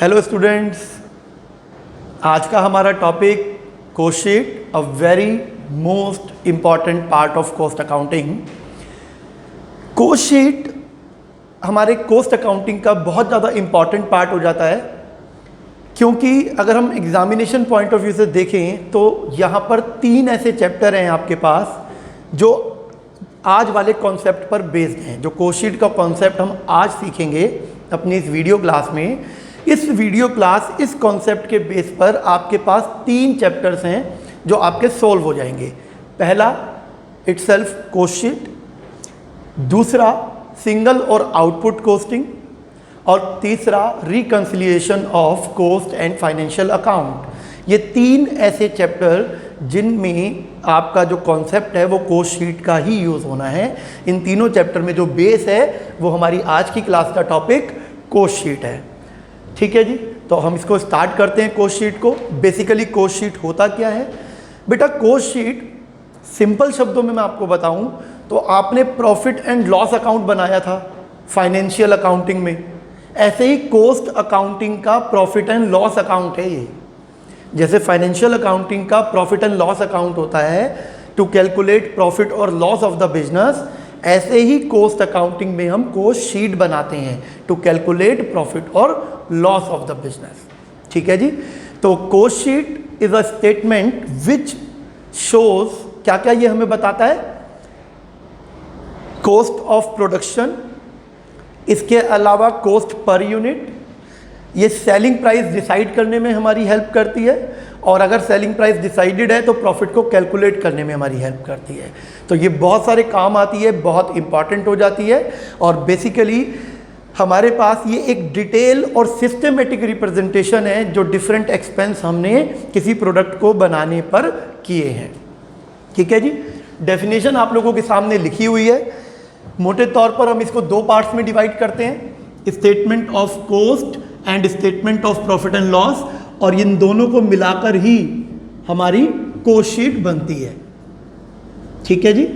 Hello students, आज का हमारा topic cost sheet, a very most important part of cost accounting. Cost sheet हमारे cost accounting का बहुत ज़्यादा इम्पॉर्टेंट पार्ट हो जाता है, क्योंकि अगर हम एग्जामिनेशन पॉइंट ऑफ व्यू से देखें तो यहाँ पर 3 ऐसे चैप्टर हैं आपके पास जो आज वाले कॉन्सेप्ट पर बेस्ड हैं। जो कॉस्ट शीट का कॉन्सेप्ट हम आज सीखेंगे अपनी इस वीडियो क्लास में, इस वीडियो क्लास इस कॉन्सेप्ट के बेस पर आपके पास 3 चैप्टर्स हैं जो आपके सोल्व हो जाएंगे। पहला इटसेल्फ कॉस्ट शीट, दूसरा सिंगल और आउटपुट कॉस्टिंग, और तीसरा reconciliation of cost and financial account. ये 3 ऐसे चैप्टर जिनमें आपका जो कॉन्सेप्ट है वो कॉस्ट शीट का ही यूज़ होना है। इन तीनों चैप्टर में जो बेस है वो हमारी आज की क्लास का टॉपिक कॉस्ट शीट है। ठीक है जी, तो हम इसको स्टार्ट करते हैं कॉस्ट शीट को। बेसिकली कॉस्ट शीट होता क्या है बेटा? कॉस्ट शीट सिंपल शब्दों में मैं आपको बताऊं तो आपने प्रॉफिट एंड लॉस अकाउंट बनाया था फाइनेंशियल अकाउंटिंग में, ऐसे ही कॉस्ट अकाउंटिंग का प्रॉफिट एंड लॉस अकाउंट है ये। जैसे फाइनेंशियल अकाउंटिंग का प्रॉफिट एंड लॉस अकाउंट होता है टू कैलकुलेट प्रॉफिट और लॉस ऑफ द बिजनेस, ऐसे ही कॉस्ट अकाउंटिंग में हम कॉस्ट शीट बनाते हैं टू कैलकुलेट प्रॉफिट और लॉस ऑफ द बिजनेस। ठीक है जी, तो cost sheet is a statement which shows क्या क्या ये हमें बताता है? कॉस्ट ऑफ प्रोडक्शन, इसके अलावा कॉस्ट पर यूनिट, ये सेलिंग प्राइस डिसाइड करने में हमारी हेल्प करती है, और अगर सेलिंग प्राइस डिसाइडेड है तो प्रॉफिट को कैलकुलेट करने में हमारी हेल्प करती है। तो ये बहुत सारे काम आती है, बहुत इंपॉर्टेंट हो जाती है, और बेसिकली हमारे पास ये एक डिटेल और सिस्टमेटिक रिप्रेजेंटेशन है जो डिफरेंट एक्सपेंस हमने किसी प्रोडक्ट को बनाने पर किए हैं। ठीक है जी, डेफिनेशन आप लोगों के सामने लिखी हुई है। मोटे तौर पर हम इसको 2 पार्ट्स में डिवाइड करते हैं, statement of cost and statement of profit and loss, और इन दोनों को मिलाकर ही हमारी कॉस्ट शीट बनती है। ठीक है जी,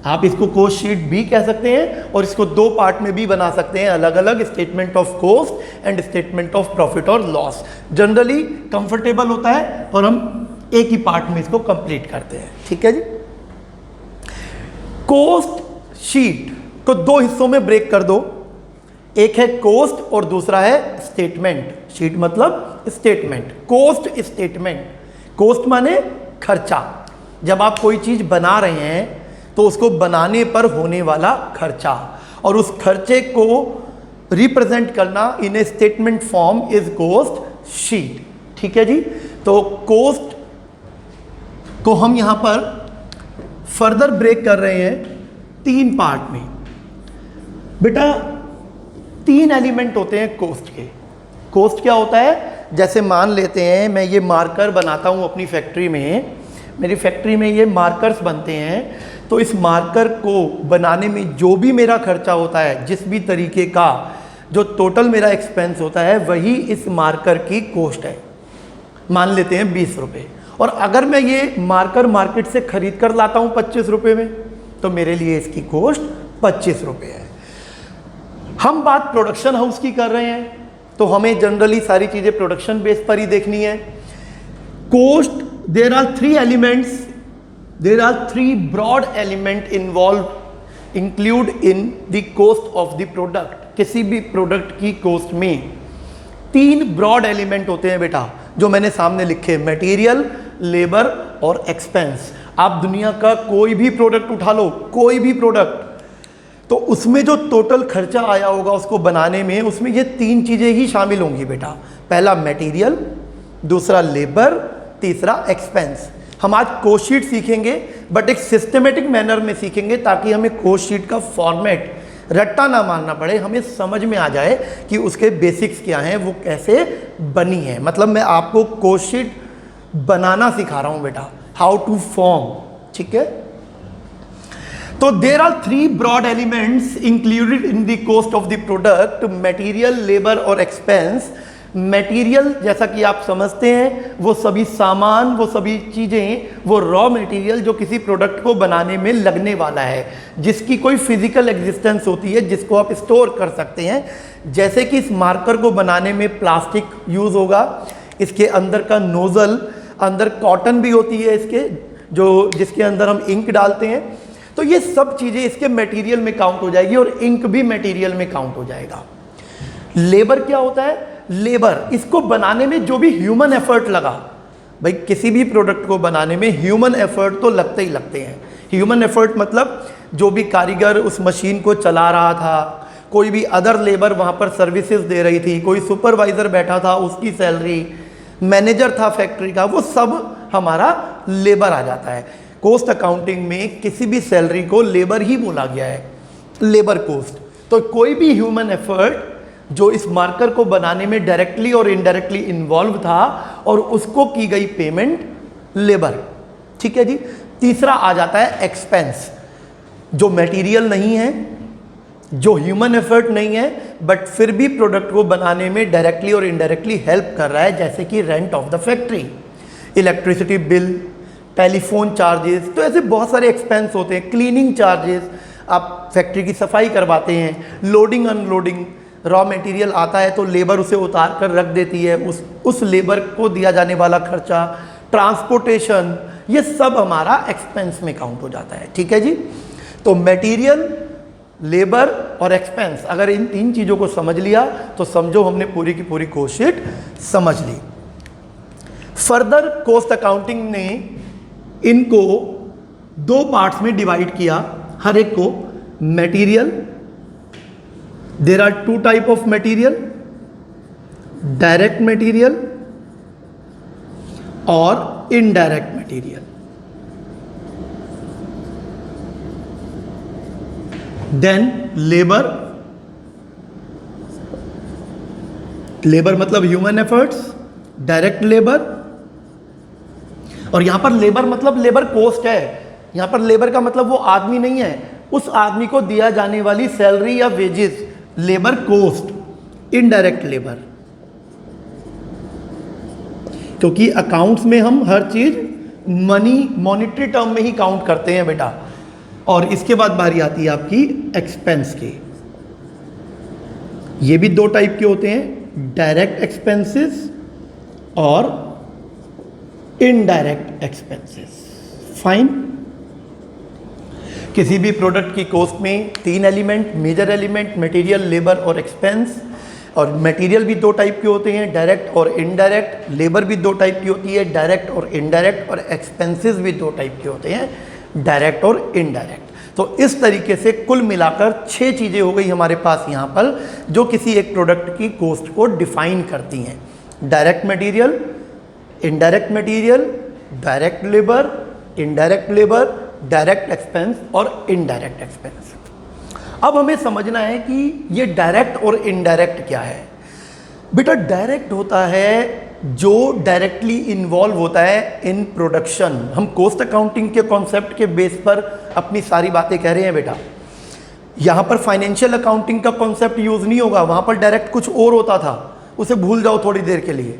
आप इसको कॉस्ट शीट भी कह सकते हैं और इसको 2 पार्ट में भी बना सकते हैं, अलग अलग, statement of cost and statement of profit और लॉस। जनरली कंफर्टेबल होता है और हम एक ही पार्ट में इसको कंप्लीट करते हैं। ठीक है जी, कॉस्ट शीट को 2 हिस्सों में ब्रेक कर दो, एक है कॉस्ट और दूसरा है स्टेटमेंट। शीट मतलब स्टेटमेंट, कॉस्ट स्टेटमेंट। कॉस्ट माने खर्चा, जब आप कोई चीज बना रहे हैं तो उसको बनाने पर होने वाला खर्चा, और उस खर्चे को रिप्रेजेंट करना in a statement form is cost sheet. ठीक है जी, तो कॉस्ट को हम यहां पर फर्दर ब्रेक कर रहे हैं 3 पार्ट में। बेटा 3 एलिमेंट होते हैं कॉस्ट के। कॉस्ट क्या होता है? जैसे मान लेते हैं मैं ये मार्कर बनाता हूँ अपनी फैक्ट्री में, मेरी फैक्ट्री में ये मार्कर्स बनते हैं, तो इस मार्कर को बनाने में जो भी मेरा खर्चा होता है, जिस भी तरीके का जो टोटल मेरा एक्सपेंस होता है, वही इस मार्कर की कॉस्ट है। मान लेते हैं 20 रुपये, और अगर मैं ये मार्कर मार्केट से खरीद कर लाता हूँ 25 रुपये में, तो मेरे लिए इसकी कॉस्ट 25 रुपये है। हम बात प्रोडक्शन हाउस की कर रहे हैं तो हमें जनरली सारी चीज़ें प्रोडक्शन बेस पर ही देखनी है। Cost, there are 3 elements, there are 3 broad element involve include in the cost of the product. किसी भी प्रोडक्ट की कॉस्ट में 3 ब्रॉड एलिमेंट होते हैं बेटा, जो मैंने सामने लिखे, मटेरियल, लेबर और एक्सपेंस। आप दुनिया का कोई भी प्रोडक्ट उठा लो, कोई भी प्रोडक्ट, तो उसमें जो टोटल खर्चा आया होगा उसको बनाने में, उसमें ये 3 चीज़ें ही शामिल होंगी बेटा। पहला मटेरियल, दूसरा लेबर, तीसरा एक्सपेंस। हम आज कॉस्ट शीट सीखेंगे, बट एक सिस्टमेटिक मैनर में सीखेंगे ताकि हमें कॉस्ट शीट का फॉर्मेट रट्टा ना मारना पड़े, हमें समझ में आ जाए कि उसके बेसिक्स क्या हैं, वो कैसे बनी है। मतलब मैं आपको कॉस्ट शीट बनाना सिखा रहा हूँ बेटा, हाउ टू फॉर्म। ठीक है, तो there are 3 broad elements included in the cost of the product, material, labour और एक्सपेंस, मटेरियल जैसा कि आप समझते हैं वो सभी सामान, वो सभी चीज़ें, वो रॉ मटेरियल जो किसी प्रोडक्ट को बनाने में लगने वाला है, जिसकी कोई फिजिकल एग्जिस्टेंस होती है, जिसको आप स्टोर कर सकते हैं। जैसे कि इस मार्कर को बनाने में प्लास्टिक यूज़ होगा, इसके अंदर का नोज़ल, अंदर कॉटन भी होती है इसके, जो जिसके अंदर हम इंक डालते हैं। तो ये सब चीज़ें इसके मटेरियल में काउंट हो जाएगी और इंक भी मटेरियल में काउंट हो जाएगा। लेबर क्या होता है? लेबर, इसको बनाने में जो भी ह्यूमन एफर्ट लगा, भाई किसी भी प्रोडक्ट को बनाने में ह्यूमन एफर्ट तो लगते ही लगते हैं। ह्यूमन एफर्ट मतलब जो भी कारीगर उस मशीन को चला रहा था, कोई भी अदर लेबर वहाँ पर सर्विसेज दे रही थी, कोई सुपरवाइज़र बैठा था उसकी सैलरी, मैनेजर था फैक्ट्री का, वो सब हमारा लेबर आ जाता है। कॉस्ट अकाउंटिंग में किसी भी सैलरी को लेबर ही बोला गया है, लेबर कॉस्ट। तो कोई भी ह्यूमन एफर्ट जो इस मार्कर को बनाने में डायरेक्टली और इनडायरेक्टली इन्वॉल्व था और उसको की गई पेमेंट लेबर। ठीक है जी। तीसरा आ जाता है एक्सपेंस, जो मटेरियल नहीं है, जो ह्यूमन एफर्ट नहीं है, बट फिर भी प्रोडक्ट को बनाने में डायरेक्टली और इनडायरेक्टली हेल्प कर रहा है, जैसे कि rent of the factory, electricity bill, telephone charges. तो ऐसे बहुत सारे एक्सपेंस होते हैं, क्लीनिंग चार्जेस, आप फैक्ट्री की सफाई करवाते हैं, लोडिंग अनलोडिंग, रॉ मटेरियल आता है तो लेबर उसे उतार कर रख देती है, उस लेबर को दिया जाने वाला खर्चा, ट्रांसपोर्टेशन, ये सब हमारा एक्सपेंस में काउंट हो जाता है। ठीक है जी। तो मटेरियल, लेबर और एक्सपेंस, अगर इन तीन चीज़ों को समझ लिया तो समझो हमने पूरी की पूरी कॉस्ट शीट समझ ली। फर्दर कॉस्ट अकाउंटिंग ने इनको दो पार्ट्स में डिवाइड किया, हर एक को। Material, there are two type of material, direct material और indirect material. Then labour, labour मतलब ह्यूमन एफर्ट्स, डायरेक्ट लेबर, और यहां पर लेबर मतलब लेबर कॉस्ट है। यहां पर लेबर का मतलब वो आदमी नहीं है, उस आदमी को दिया जाने वाली सैलरी या wages, labour cost. Indirect labour, क्योंकि अकाउंट्स में हम हर चीज मनी, मॉनिटरी टर्म में ही काउंट करते हैं बेटा। और इसके बाद बारी आती है आपकी एक्सपेंस की। ये भी दो टाइप के होते हैं, डायरेक्ट एक्सपेंसेस और इनडायरेक्ट एक्सपेंसेस। फाइन। किसी भी प्रोडक्ट की कॉस्ट में तीन element, major element, material, labour और एक्सपेंस। और मटेरियल भी दो टाइप के होते हैं, डायरेक्ट और इनडायरेक्ट। लेबर भी दो टाइप की होती है, डायरेक्ट और इनडायरेक्ट। और एक्सपेंसेस भी दो टाइप के होते हैं, डायरेक्ट और इनडायरेक्ट। तो इस तरीके से कुल मिलाकर 6 चीज़ें हो गई हमारे पास यहाँ पर, जो किसी एक प्रोडक्ट की कॉस्ट को डिफाइन करती हैं। Direct material, indirect material, direct labour, indirect labour, direct expense और इनडायरेक्ट एक्सपेंस। अब हमें समझना है कि ये डायरेक्ट और इनडायरेक्ट क्या है। बेटा डायरेक्ट होता है जो डायरेक्टली इन्वॉल्व होता है इन प्रोडक्शन। हम कॉस्ट अकाउंटिंग के कॉन्सेप्ट के बेस पर अपनी सारी बातें कह रहे हैं बेटा। यहाँ पर फाइनेंशियल अकाउंटिंग का कॉन्सेप्ट यूज़ नहीं होगा, वहाँ पर डायरेक्ट कुछ और होता था, उसे भूल जाओ थोड़ी देर के लिए।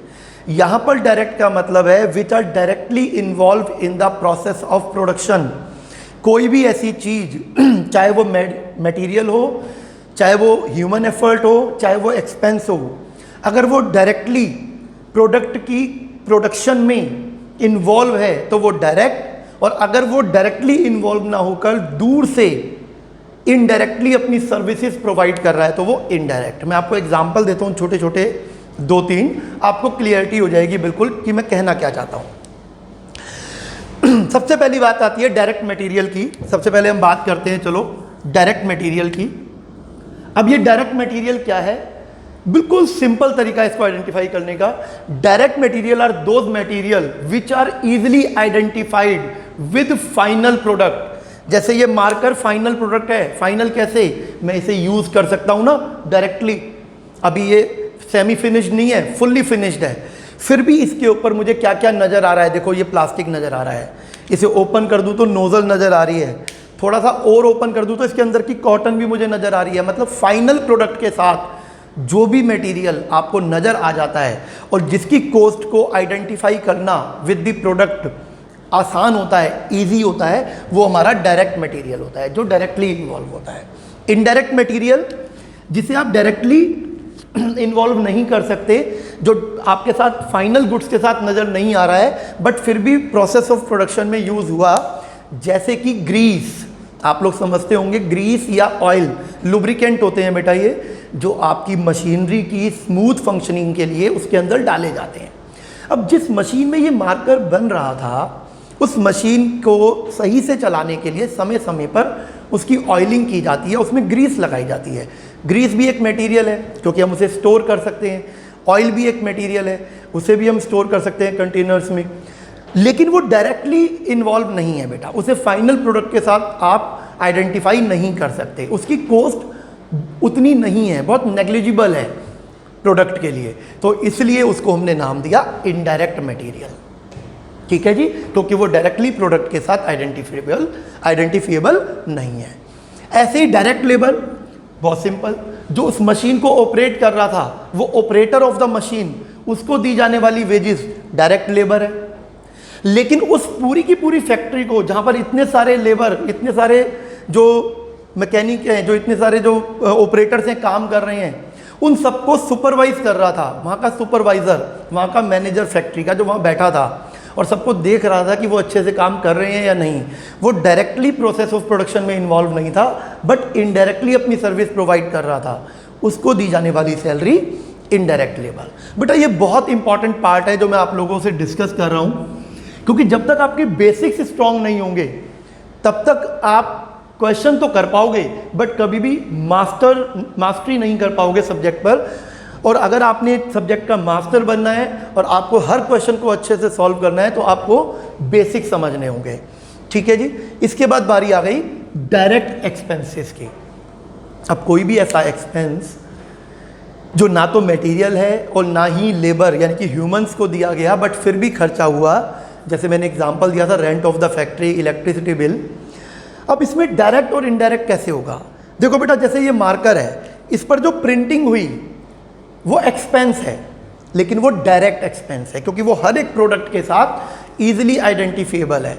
यहाँ पर डायरेक्ट का मतलब है which are directly involve in the process of production. कोई भी ऐसी चीज़, चाहे वो मटेरियल हो, चाहे वो ह्यूमन एफर्ट हो, चाहे वो एक्सपेंस हो, अगर वो डायरेक्टली प्रोडक्ट की प्रोडक्शन में इन्वॉल्व है तो वो डायरेक्ट, और अगर वो डायरेक्टली इन्वॉल्व ना होकर दूर से इनडायरेक्टली अपनी सर्विसेज प्रोवाइड कर रहा है तो वो इनडायरेक्ट। मैं आपको एग्जांपल देता हूँ छोटे छोटे 2-3, आपको क्लियरिटी हो जाएगी बिल्कुल कि मैं कहना क्या चाहता हूँ। सबसे पहली बात आती है डायरेक्ट मटेरियल की। सबसे पहले हम बात करते हैं चलो डायरेक्ट मटेरियल की। अब ये डायरेक्ट मटेरियल क्या है, बिल्कुल सिंपल तरीका इसको आइडेंटिफाई करने का। Direct material are those material which are easily identified with final product. जैसे ये मार्कर फाइनल प्रोडक्ट है, फाइनल कैसे, मैं इसे यूज कर सकता हूं ना डायरेक्टली। अभी ये सेमी फिनिश्ड नहीं है, फुल्ली फिनिश्ड है, फिर भी इसके ऊपर मुझे क्या क्या नजर आ रहा है। देखो ये प्लास्टिक नजर आ रहा है, इसे ओपन कर दूं तो नोजल नजर आ रही है, थोड़ा सा और ओपन कर दूं तो इसके अंदर की कॉटन भी मुझे नजर आ रही है। मतलब फाइनल प्रोडक्ट के साथ जो भी मटेरियल आपको नज़र आ जाता है और जिसकी कॉस्ट को आइडेंटिफाई करना विद द प्रोडक्ट आसान होता है, इजी होता है, वो हमारा डायरेक्ट मटेरियल होता है जो डायरेक्टली इन्वॉल्व होता है। इनडायरेक्ट मटेरियल जिसे आप डायरेक्टली इन्वॉल्व नहीं कर सकते, जो आपके साथ फाइनल गुड्स के साथ नज़र नहीं आ रहा है बट फिर भी प्रोसेस ऑफ प्रोडक्शन में यूज़ हुआ, जैसे कि ग्रीस। आप लोग समझते होंगे ग्रीस या ऑयल लुब्रिकेंट होते हैं बेटा, ये जो आपकी मशीनरी की स्मूथ फंक्शनिंग के लिए उसके अंदर डाले जाते हैं। अब जिस मशीन में ये मार्कर बन रहा था, उस मशीन को सही से चलाने के लिए समय समय पर उसकी ऑयलिंग की जाती है, उसमें ग्रीस लगाई जाती है। ग्रीस भी एक मटेरियल है क्योंकि हम उसे स्टोर कर सकते हैं, ऑयल भी एक मटेरियल है, उसे भी हम स्टोर कर सकते हैं कंटेनर्स में, लेकिन वो डायरेक्टली इन्वॉल्व नहीं है बेटा, उसे फाइनल प्रोडक्ट के साथ आप आइडेंटिफाई नहीं कर सकते, उसकी कॉस्ट उतनी नहीं है, बहुत नेग्लिजिबल है प्रोडक्ट के लिए, तो इसलिए उसको हमने नाम दिया इनडायरेक्ट मटेरियल। ठीक है जी, क्योंकि वो डायरेक्टली प्रोडक्ट के साथ आइडेंटिफिएबल नहीं है। ऐसे ही डायरेक्ट लेबर, बहुत सिंपल, जो उस मशीन को ऑपरेट कर रहा था वो ऑपरेटर ऑफ द मशीन, उसको दी जाने वाली वेजेस डायरेक्ट लेबर है। लेकिन उस पूरी की पूरी फैक्ट्री को, जहाँ पर इतने सारे लेबर, इतने सारे जो मैकेनिक हैं, जो इतने सारे जो ऑपरेटर्स हैं काम कर रहे हैं, उन सबको सुपरवाइज कर रहा था वहाँ का सुपरवाइज़र, वहाँ का मैनेजर फैक्ट्री का, जो वहाँ बैठा था और सबको देख रहा था कि वो अच्छे से काम कर रहे हैं या नहीं। वो डायरेक्टली प्रोसेस ऑफ प्रोडक्शन में इन्वॉल्व नहीं था बट इनडायरेक्टली अपनी सर्विस प्रोवाइड कर रहा था, उसको दी जाने वाली सैलरी इनडायरेक्ट लेबर। बेटा ये बहुत इंपॉर्टेंट पार्ट है जो मैं आप लोगों से डिस्कस कर रहा हूँ, क्योंकि जब तक आपके बेसिक्स स्ट्रांग नहीं होंगे तब तक आप क्वेश्चन तो कर पाओगे बट कभी भी मास्टरी नहीं कर पाओगे सब्जेक्ट पर। और अगर आपने सब्जेक्ट का मास्टर बनना है और आपको हर क्वेश्चन को अच्छे से सॉल्व करना है तो आपको बेसिक समझने होंगे। ठीक है जी, इसके बाद बारी आ गई डायरेक्ट एक्सपेंसेस की। अब कोई भी ऐसा एक्सपेंस जो ना तो मटेरियल है और ना ही लेबर यानी कि ह्यूमंस को दिया गया बट फिर भी खर्चा हुआ, जैसे मैंने एग्जांपल दिया था rent of the factory, electricity bill. अब इसमें डायरेक्ट और इनडायरेक्ट कैसे होगा? देखो बेटा, जैसे ये मार्कर है, इस पर जो प्रिंटिंग हुई वो एक्सपेंस है, लेकिन वो डायरेक्ट एक्सपेंस है क्योंकि वो हर एक प्रोडक्ट के साथ ईजिली आइडेंटिफिएबल है।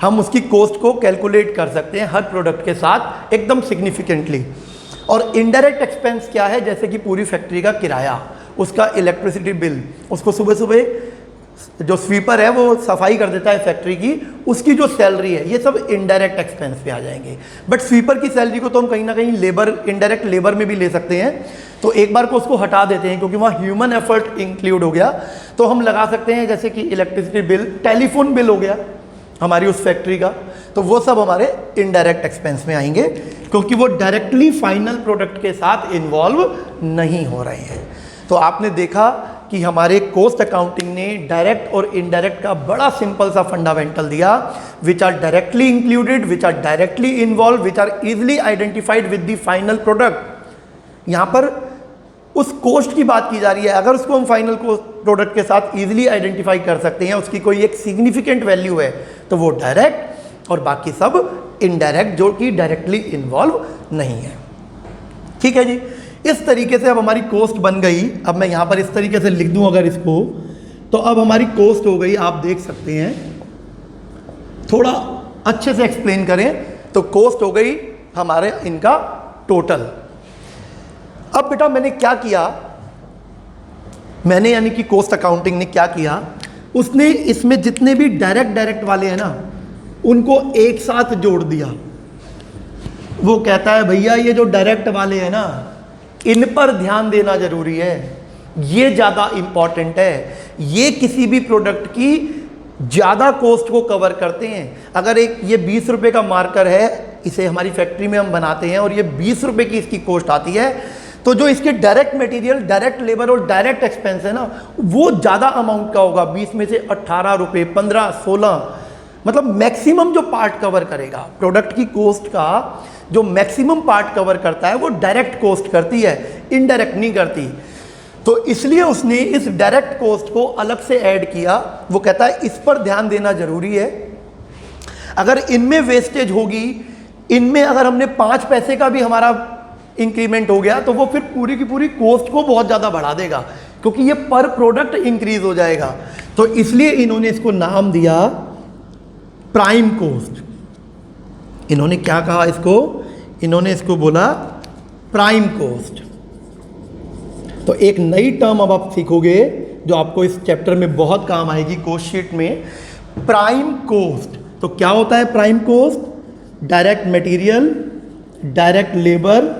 हम उसकी कॉस्ट को कैलकुलेट कर सकते हैं हर प्रोडक्ट के साथ एकदम सिग्निफिकेंटली। और इनडायरेक्ट एक्सपेंस क्या है? जैसे कि पूरी फैक्ट्री का किराया, उसका इलेक्ट्रिसिटी बिल, उसको सुबह सुबह जो स्वीपर है वो सफाई कर देता है फैक्ट्री की, उसकी जो सैलरी है, ये सब इनडायरेक्ट एक्सपेंस पे आ जाएंगे। बट स्वीपर की सैलरी को तो हम कहीं ना कहीं लेबर, इनडायरेक्ट लेबर में भी ले सकते हैं, तो एक बार को उसको हटा देते हैं क्योंकि वहाँ ह्यूमन एफर्ट इंक्लूड हो गया। तो हम लगा सकते हैं जैसे कि इलेक्ट्रिसिटी बिल, टेलीफोन बिल हो गया हमारी उस फैक्ट्री का, तो वो सब हमारे इनडायरेक्ट एक्सपेंस में आएंगे क्योंकि वो डायरेक्टली फाइनल प्रोडक्ट के साथ इन्वॉल्व नहीं हो रहे हैं। तो आपने देखा कि हमारे कॉस्ट अकाउंटिंग ने डायरेक्ट और इनडायरेक्ट का बड़ा सिंपल सा फंडामेंटल दिया, which are directly included, which are directly involve, which are easily identified with the final product. यहाँ पर उस कॉस्ट की बात की जा रही है, अगर उसको हम फाइनल प्रोडक्ट के साथ इजिली आइडेंटिफाई कर सकते हैं, उसकी कोई एक सिग्निफिकेंट वैल्यू है, तो वो डायरेक्ट, और बाकी सब इनडायरेक्ट जो कि डायरेक्टली इन्वॉल्व नहीं है। ठीक है जी, इस तरीके से अब हमारी कॉस्ट बन गई। अब मैं यहाँ पर इस तरीके से लिख दूँ अगर इसको, तो अब हमारी कॉस्ट हो गई, आप देख सकते हैं। थोड़ा अच्छे से एक्सप्लेन करें तो कॉस्ट हो गई हमारे इनका टोटल। अब बेटा मैंने क्या किया, मैंने यानी कि कॉस्ट अकाउंटिंग ने क्या किया, उसने इसमें जितने भी डायरेक्ट वाले हैं ना, उनको एक साथ जोड़ दिया। वो कहता है भैया ये जो डायरेक्ट वाले हैं ना, इन पर ध्यान देना जरूरी है, ये ज़्यादा इम्पॉर्टेंट है, ये किसी भी प्रोडक्ट की ज़्यादा कॉस्ट को कवर करते हैं। अगर एक ये 20 रुपये का मार्कर है, इसे हमारी फैक्ट्री में हम बनाते हैं और ये 20 रुपये की इसकी कॉस्ट आती है, तो जो इसके डायरेक्ट मटेरियल, डायरेक्ट लेबर और डायरेक्ट एक्सपेंस है ना, वो ज़्यादा अमाउंट का होगा। 20 में से 18 रुपये, 15, 16, मतलब मैक्सिमम जो पार्ट कवर करेगा प्रोडक्ट की कॉस्ट का, जो मैक्सिमम पार्ट कवर करता है वो डायरेक्ट कॉस्ट करती है, इनडायरेक्ट नहीं करती। तो इसलिए उसने इस डायरेक्ट कॉस्ट को अलग से ऐड किया। वो कहता है इस पर ध्यान देना जरूरी है, अगर इनमें वेस्टेज होगी, इनमें अगर हमने 5 पैसे का भी हमारा इंक्रीमेंट हो गया तो वो फिर पूरी की पूरी कॉस्ट को बहुत ज़्यादा बढ़ा देगा, क्योंकि ये पर प्रोडक्ट इंक्रीज हो जाएगा। तो इसलिए इन्होंने इसको नाम दिया प्राइम कॉस्ट। इन्होंने क्या कहा इसको, इन्होंने इसको बोला प्राइम कॉस्ट। तो एक नई टर्म अब आप सीखोगे जो आपको इस चैप्टर में बहुत काम आएगी कॉस्ट शीट में, प्राइम कॉस्ट। तो क्या होता है prime cost? Direct material, direct labour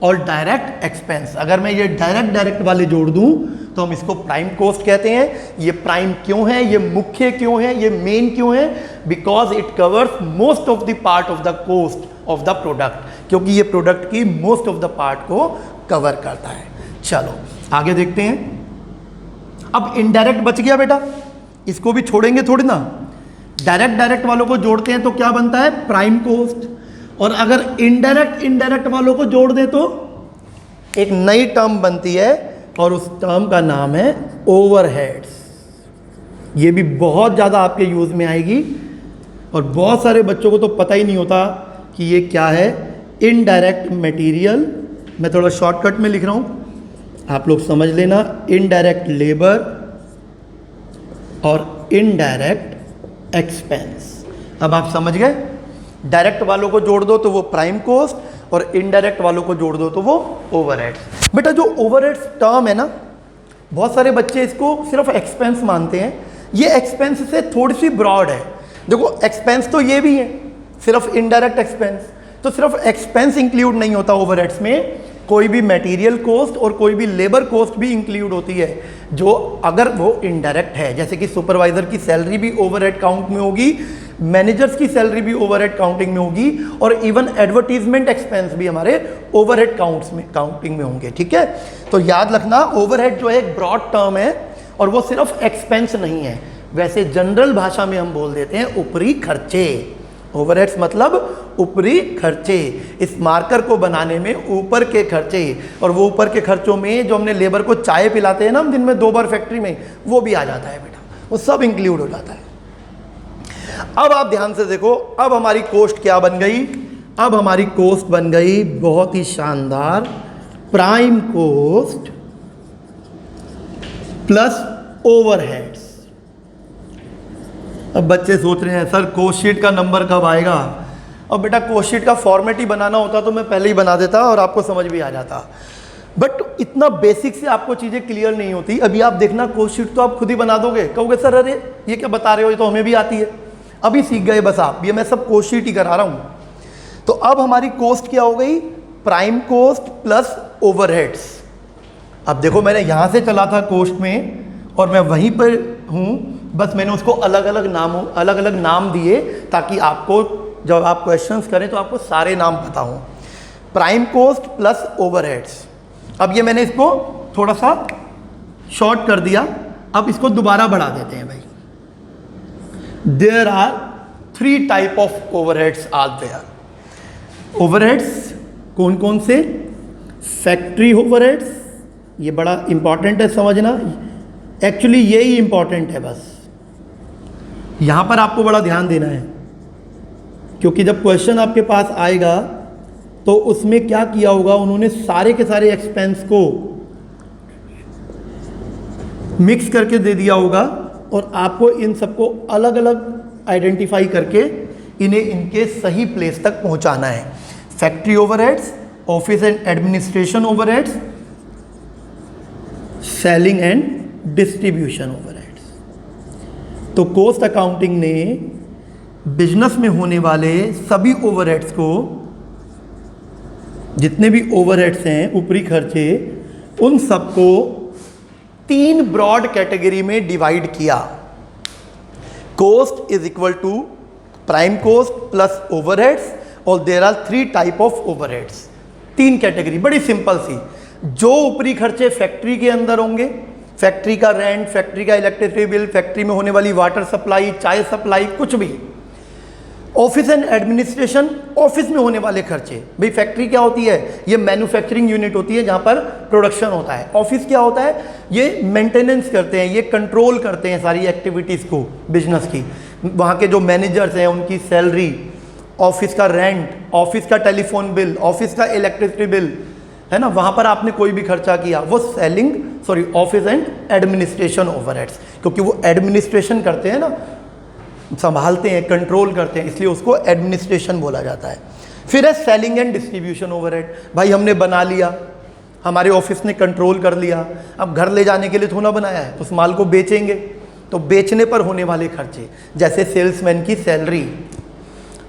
और डायरेक्ट एक्सपेंस। अगर मैं ये डायरेक्ट वाले जोड़ दूं तो हम इसको प्राइम कॉस्ट कहते हैं। ये प्राइम क्यों है, ये मुख्य क्यों है, ये मेन क्यों है? Because it covers most of the part of the cost of the product, क्योंकि ये प्रोडक्ट की मोस्ट ऑफ द पार्ट को कवर करता है। चलो आगे देखते हैं। अब इनडायरेक्ट बच गया बेटा, इसको भी छोड़ेंगे थोड़ी ना। डायरेक्ट वालों को जोड़ते हैं तो क्या बनता है? Prime cost. और अगर इनडायरेक्ट वालों को जोड़ दें तो एक नई टर्म बनती है और उस टर्म का नाम है ओवरहेड्स। ये भी बहुत ज़्यादा आपके यूज़ में आएगी और बहुत सारे बच्चों को तो पता ही नहीं होता कि ये क्या है। इनडायरेक्ट मटेरियल, मैं थोड़ा शॉर्टकट में लिख रहा हूँ, आप लोग समझ लेना। इनडायरेक्ट लेबर और इनडायरेक्ट एक्सपेंस। अब आप समझ गए, डायरेक्ट वालों को जोड़ दो तो वो प्राइम कॉस्ट और इनडायरेक्ट वालों को जोड़ दो तो वो ओवरहेड्स। बेटा जो ओवरहेड्स टर्म है ना, बहुत सारे बच्चे इसको सिर्फ एक्सपेंस मानते हैं। ये एक्सपेंस से थोड़ी सी ब्रॉड है। देखो एक्सपेंस तो ये भी है, सिर्फ इनडायरेक्ट एक्सपेंस, तो सिर्फ एक्सपेंस इंक्लूड नहीं होता ओवरहेड्स में, कोई भी मटेरियल कॉस्ट और कोई भी लेबर कॉस्ट भी इंक्लूड होती है जो अगर वो इनडायरेक्ट है। जैसे कि सुपरवाइजर की सैलरी भी ओवरहेड काउंट में होगी, मैनेजर्स की सैलरी भी ओवरहेड काउंटिंग में होगी और इवन एडवर्टीजमेंट एक्सपेंस भी हमारे ओवरहेड काउंटिंग में होंगे। ठीक है, तो याद रखना ओवरहेड जो है एक ब्रॉड टर्म है और वो सिर्फ एक्सपेंस नहीं है। वैसे जनरल भाषा में हम बोल देते हैं ऊपरी खर्चे। ओवरहेड्स मतलब ऊपरी खर्चे। इस मार्कर को बनाने में ऊपर के खर्चे, और वो ऊपर के खर्चों में जो हमने लेबर को चाय पिलाते हैं ना हम दिन में 2 बार फैक्ट्री में, वो भी आ जाता है बेटा, वो सब इंक्लूड हो जाता है। अब आप ध्यान से देखो, अब हमारी कॉस्ट क्या बन गई? अब हमारी कॉस्ट बन गई बहुत ही शानदार, प्राइम कॉस्ट प्लस ओवरहेड्स। अब बच्चे सोच रहे हैं सर कॉस्ट शीट का नंबर कब आएगा? अब बेटा कॉस्ट शीट का फॉर्मेट ही बनाना होता तो मैं पहले ही बना देता और आपको समझ भी आ जाता, बट इतना बेसिक से आपको चीज़ें क्लियर नहीं होती। अभी आप देखना कॉस्ट शीट तो आप खुद ही बना दोगे, कहोगे सर अरे ये क्या बता रहे हो, ये तो हमें भी आती है। अभी सीख गए बस आप, ये मैं सब कॉस्ट शीट ही करा रहा हूँ। तो अब हमारी कॉस्ट क्या हो गई? Prime cost plus overheads. अब देखो मैंने यहाँ से चला था कॉस्ट में और मैं वहीं पर हूँ, बस मैंने उसको अलग अलग नाम दिए ताकि आपको जब आप क्वेश्चंस करें तो आपको सारे नाम पता हों। Prime cost plus overheads. अब ये मैंने इसको थोड़ा सा शॉर्ट कर दिया, अब इसको दोबारा बढ़ा देते हैं भाई। There are 3 type of overheads are there. Overheads कौन कौन से? फैक्ट्री ओवरहेड्स, ये बड़ा इंपॉर्टेंट है समझना, एक्चुअली यही इंपॉर्टेंट है, बस यहां पर आपको बड़ा ध्यान देना है क्योंकि जब क्वेश्चन आपके पास आएगा तो उसमें क्या किया होगा, उन्होंने सारे के सारे एक्सपेंस को मिक्स करके दे दिया होगा और आपको इन सबको अलग अलग आइडेंटिफाई करके इन्हें इनके सही प्लेस तक पहुंचाना है। Factory overheads, office and administration overheads, selling and distribution overheads. तो कॉस्ट अकाउंटिंग ने बिजनेस में होने वाले सभी ओवरहेड्स को, जितने भी ओवरहेड्स हैं ऊपरी खर्चे, उन सबको 3 ब्रॉड कैटेगरी में डिवाइड किया। Cost is equal to prime cost plus overheads और there are 3 type of overheads. 3 category, बड़ी सिंपल सी। जो ऊपरी खर्चे फैक्ट्री के अंदर होंगे, फैक्ट्री का रेंट, फैक्ट्री का इलेक्ट्रिसिटी बिल, फैक्ट्री में होने वाली वाटर सप्लाई, चाय सप्लाई, कुछ भी। ऑफिस एंड एडमिनिस्ट्रेशन, ऑफिस में होने वाले खर्चे। भाई फैक्ट्री क्या होती है? ये मैन्युफैक्चरिंग यूनिट होती है जहाँ पर प्रोडक्शन होता है। ऑफिस क्या होता है? ये मेंटेनेंस करते हैं, ये कंट्रोल करते हैं सारी एक्टिविटीज़ को बिजनेस की। वहाँ के जो मैनेजर्स हैं उनकी सैलरी, ऑफिस का रेंट, ऑफिस का टेलीफोन बिल, ऑफिस का इलेक्ट्रिसिटी बिल, है ना, वहाँ पर आपने कोई भी खर्चा किया, वो ऑफिस एंड एडमिनिस्ट्रेशन ओवरहेड्स, क्योंकि वो एडमिनिस्ट्रेशन करते हैं ना, संभालते हैं, कंट्रोल करते हैं, इसलिए उसको एडमिनिस्ट्रेशन बोला जाता है। फिर है सेलिंग एंड डिस्ट्रीब्यूशन ओवरहेड। भाई हमने बना लिया, हमारे ऑफिस ने कंट्रोल कर लिया, अब घर ले जाने के लिए थोड़ा बनाया है, उस माल को बेचेंगे, तो बेचने पर होने वाले खर्चे, जैसे सेल्समैन की सैलरी,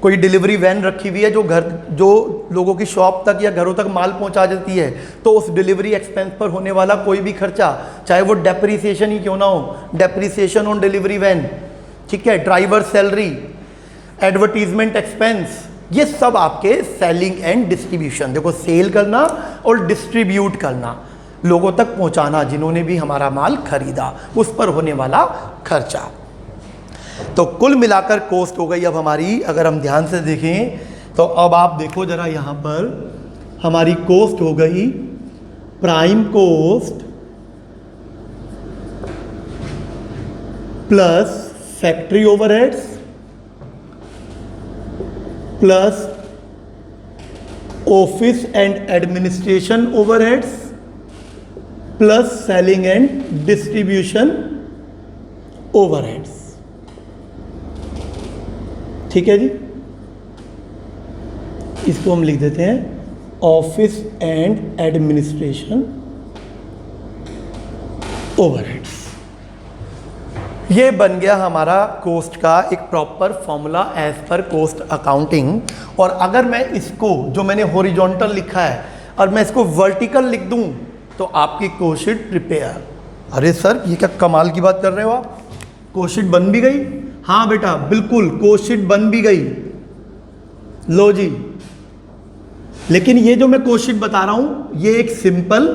कोई डिलीवरी वैन रखी हुई है जो लोगों की शॉप तक या घरों तक माल पहुंचा देती है, तो उस डिलीवरी एक्सपेंस पर होने वाला कोई भी खर्चा, चाहे वो डेप्रीसिएशन ही क्यों ना हो, डेप्रीसिएशन ऑन डिलीवरी वैन, ठीक है, ड्राइवर सैलरी, एडवर्टीजमेंट एक्सपेंस, ये सब आपके सेलिंग एंड डिस्ट्रीब्यूशन। देखो, सेल करना और डिस्ट्रीब्यूट करना, लोगों तक पहुंचाना, जिन्होंने भी हमारा माल खरीदा, उस पर होने वाला खर्चा। तो कुल मिलाकर कॉस्ट हो गई अब हमारी, अगर हम ध्यान से देखें तो अब आप देखो जरा, यहाँ पर हमारी कॉस्ट हो गई prime cost plus factory overheads plus office and administration overheads plus selling and distribution overheads. ठीक है जी, इसको हम लिख देते हैं ऑफिस एंड एडमिनिस्ट्रेशन ओवरहेड्स। ये बन गया हमारा कॉस्ट का एक proper formula as per cost accounting. और अगर मैं इसको, जो मैंने हॉरिजॉन्टल लिखा है, और मैं इसको वर्टिकल लिख दूं तो आपकी कॉस्ट शीट प्रिपेयर। अरे सर, ये क्या कमाल की बात कर रहे हो आप, कॉस्ट शीट बन भी गई? हाँ बेटा बिल्कुल, कॉस्ट शीट बन भी गई, लो जी। लेकिन ये जो मैं कॉस्ट शीट बता रहा हूं, ये एक सिंपल,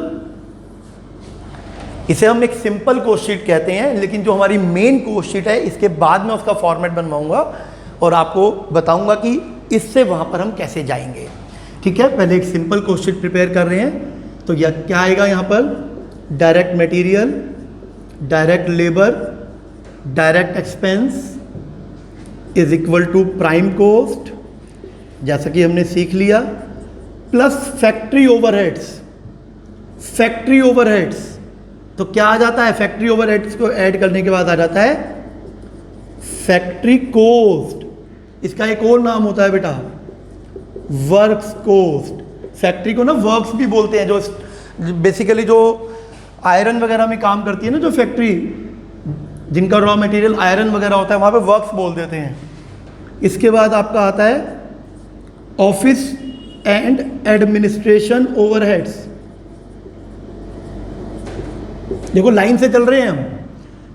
इसे हम एक सिंपल कॉस्ट शीट कहते हैं, लेकिन जो हमारी मेन कॉस्ट शीट है, इसके बाद में उसका फॉर्मेट बनवाऊंगा और आपको बताऊंगा कि इससे वहां पर हम कैसे जाएंगे। ठीक है, पहले एक सिंपल कॉस्ट शीट प्रिपेयर कर रहे हैं। तो यह क्या आएगा यहाँ पर, direct material, direct labour, direct expense is equal to prime cost, जैसा कि हमने सीख लिया, plus factory overheads. Factory overheads तो क्या आ जाता है, फैक्ट्री ओवरहेड्स को ऐड करने के बाद आ जाता है फैक्ट्री कॉस्ट। इसका एक और नाम होता है बेटा, वर्क्स कॉस्ट। फैक्ट्री को ना वर्क्स भी बोलते हैं, जो बेसिकली जो आयरन वगैरह में काम करती है ना, जो फैक्ट्री जिनका रॉ मटेरियल आयरन वगैरह होता है, वहाँ पे वर्क्स बोल देते हैं। इसके बाद आपका आता है ऑफिस एंड एडमिनिस्ट्रेशन ओवरहेड्स। देखो लाइन से चल रहे हैं हम,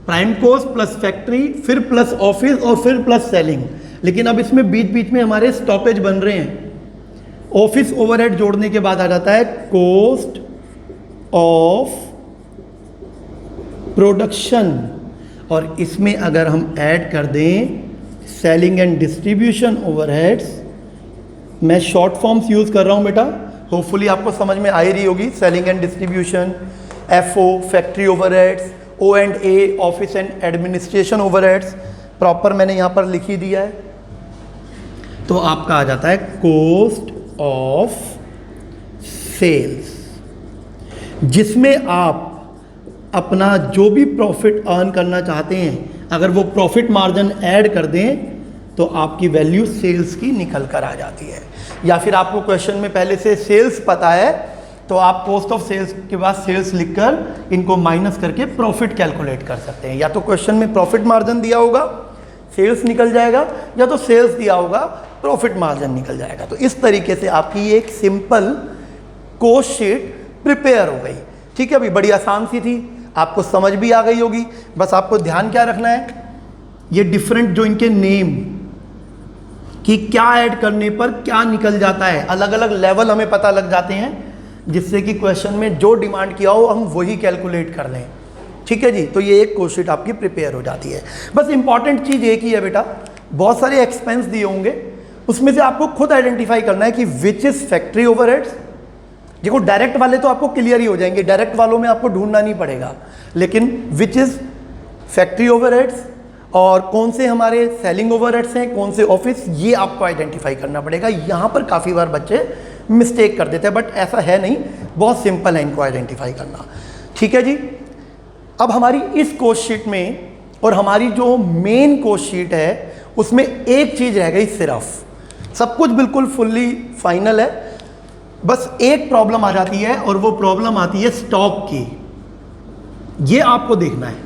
प्राइम कॉस्ट प्लस फैक्ट्री, फिर प्लस ऑफिस और फिर प्लस सेलिंग। लेकिन अब इसमें बीच बीच में हमारे स्टॉपेज बन रहे हैं। ऑफिस ओवरहेड जोड़ने के बाद आ जाता है कॉस्ट ऑफ प्रोडक्शन, और इसमें अगर हम ऐड कर दें सेलिंग एंड डिस्ट्रीब्यूशन ओवरहेड्स, मैं शॉर्ट फॉर्म्स यूज़ कर रहा हूं बेटा, होपफुली आपको समझ में आ ही रही होगी। Selling and distribution, FO factory overheads, O and A office and administration overheads, proper मैंने यहाँ पर लिख ही दिया है। तो आपका आ जाता है कॉस्ट ऑफ सेल्स, जिसमें आप अपना जो भी प्रॉफिट अर्न करना चाहते हैं, अगर वो प्रॉफिट मार्जिन ऐड कर दें तो आपकी वैल्यू सेल्स की निकल कर आ जाती है। या फिर आपको क्वेश्चन में पहले से सेल्स पता है तो आप कॉस्ट ऑफ सेल्स के बाद सेल्स लिखकर इनको माइनस करके प्रॉफिट कैलकुलेट कर सकते हैं। या तो क्वेश्चन में प्रॉफिट मार्जिन दिया होगा, सेल्स निकल जाएगा, या तो सेल्स दिया होगा, प्रॉफिट मार्जिन निकल जाएगा। तो इस तरीके से आपकी एक सिंपल कॉस्ट शीट प्रिपेयर हो गई। ठीक है, अभी बड़ी आसान सी थी, आपको समझ भी आ गई होगी। बस आपको ध्यान क्या रखना है, ये डिफरेंट जो इनके नेम कि क्या ऐड करने पर क्या निकल जाता है, अलग अलग लेवल हमें पता लग जाते हैं, जिससे कि क्वेश्चन में जो डिमांड किया हो हम वही कैलकुलेट कर लें। ठीक है जी, तो ये एक कॉस्ट शीट आपकी प्रिपेयर हो जाती है। बस इंपॉर्टेंट चीज़ एक ही है बेटा, बहुत सारे एक्सपेंस दिए होंगे, उसमें से आपको खुद आइडेंटिफाई करना है कि विच इज़ फैक्ट्री ओवरहेड्स। देखो डायरेक्ट वाले तो आपको क्लियर ही हो जाएंगे, डायरेक्ट वालों में आपको ढूंढना नहीं पड़ेगा, लेकिन विच इज़ फैक्ट्री ओवरहेड्स और कौन से हमारे सेलिंग ओवरहेड्स हैं, कौन से ऑफिस, ये आपको आइडेंटिफाई करना पड़ेगा। यहाँ पर काफ़ी बार बच्चे मिस्टेक कर देते हैं, बट ऐसा है नहीं, बहुत सिंपल है इनको आइडेंटिफाई करना। ठीक है जी। अब हमारी इस कोस्ट शीट में और हमारी जो मेन कोस्ट शीट है उसमें एक चीज़ रह गई सिर्फ, सब कुछ बिल्कुल फुल्ली फाइनल है, बस एक प्रॉब्लम आ जाती है और वो प्रॉब्लम आती है स्टॉक की। ये आपको देखना है।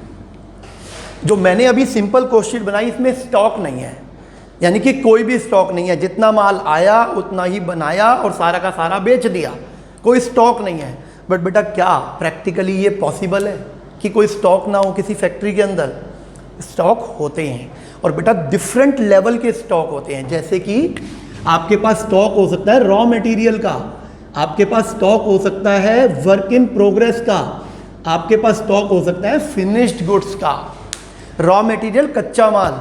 जो मैंने अभी सिंपल कोस्ट शीट बनाई इसमें स्टॉक नहीं है, यानी कि कोई भी स्टॉक नहीं है, जितना माल आया उतना ही बनाया और सारा का सारा बेच दिया, कोई स्टॉक नहीं है। बट बेटा क्या प्रैक्टिकली ये पॉसिबल है कि कोई स्टॉक ना हो किसी फैक्ट्री के अंदर? स्टॉक होते हैं, और बेटा डिफरेंट लेवल के स्टॉक होते हैं। जैसे कि आपके पास स्टॉक हो सकता है रॉ मटेरियल का, आपके पास स्टॉक हो सकता है वर्क इन प्रोग्रेस का, आपके पास स्टॉक हो सकता है फिनिश्ड गुड्स का। रॉ मटेरियल कच्चा माल,